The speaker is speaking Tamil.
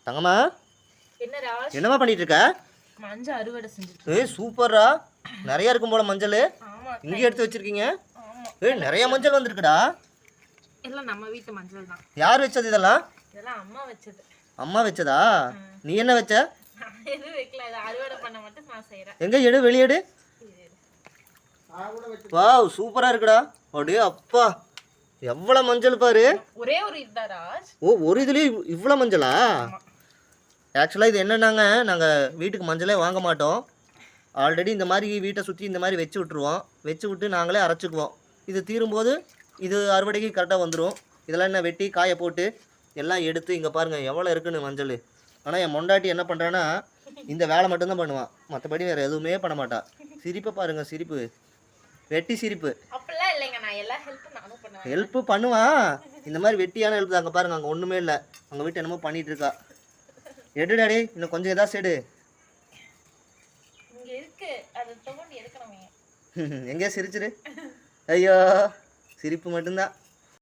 தங்கம்மா என்ன ராஜ் என்னம்மா பண்ணிட்டு இருக்க? மஞ்சள் அறுவடை செஞ்சுட்டு ஏய் சூப்பரா, நிறைய இருக்கும் போல மஞ்சள். ஆமா இங்கே எடுத்து வச்சிருக்கீங்க. ஆமா ஏய் நிறைய மஞ்சள் வந்திருக்குடா. எல்லாம் நம்ம வீட்டு மஞ்சள் தான். யார் வச்சது இதெல்லாம்? இதெல்லாம் அம்மா வச்சது. அம்மா வச்சதா? நீ என்ன வச்ச? நான் எதுவும் வைக்கல, இதை அறுவடை பண்ண மட்டும் நான் செய்யறேன். எங்க எடு, வெளியேடு. வாவ் சூப்பரா இருக்குடா. அடே அப்பா, எவ்வளவு மஞ்சள் பாரு. ஒரே ஒரு இதுதான் ராஜ். ஓ, ஒரு இதுலயே இவ்வளோ மஞ்சளா? ஆக்சுவலாக இது என்னன்னாங்க, நாங்கள் வீட்டுக்கு மஞ்சளே வாங்க மாட்டோம். ஆல்ரெடி இந்த மாதிரி வீட்டை சுற்றி இந்த மாதிரி வச்சு விட்ருவோம். வச்சு விட்டு நாங்களே அரைச்சிக்குவோம். இது தீரும்போது இது அறுவடைக்கு கரெக்டாக வந்துடும். இதெல்லாம் என்ன வெட்டி காய போட்டு எல்லாம் எடுத்து இங்கே பாருங்கள் எவ்வளோ இருக்குன்னு மஞ்சள். ஆனால் என் மொண்டாட்டி என்ன பண்ணுறான்னா இந்த வேலை மட்டும்தான் பண்ணுவான், மற்றபடி வேறு எதுவுமே பண்ண மாட்டான். சிரிப்பை பாருங்கள், சிரிப்பு, வெட்டி சிரிப்பு. அப்படிலாம் இல்லைங்க, நான் எல்லா ஹெல்ப்பும் நானும் பண்ணுவேன். ஹெல்ப்பு பண்ணுவான், இந்த மாதிரி வெட்டியான ஹெல்ப் தான். அங்கே பாருங்கள், அங்கே ஒன்றுமே இல்லை. அங்கே வீட்டு என்னமோ பண்ணிகிட்டு இருக்கா. எடுடாடி, இன்னும் கொஞ்சம் ஏதாச்சும் எடு. இங்க இருக்கு, அதை தோண்டி எடுக்கணுமே. எங்கேயா சிரிச்சிரு. ஐயோ, சிரிப்பு மட்டும்தான்.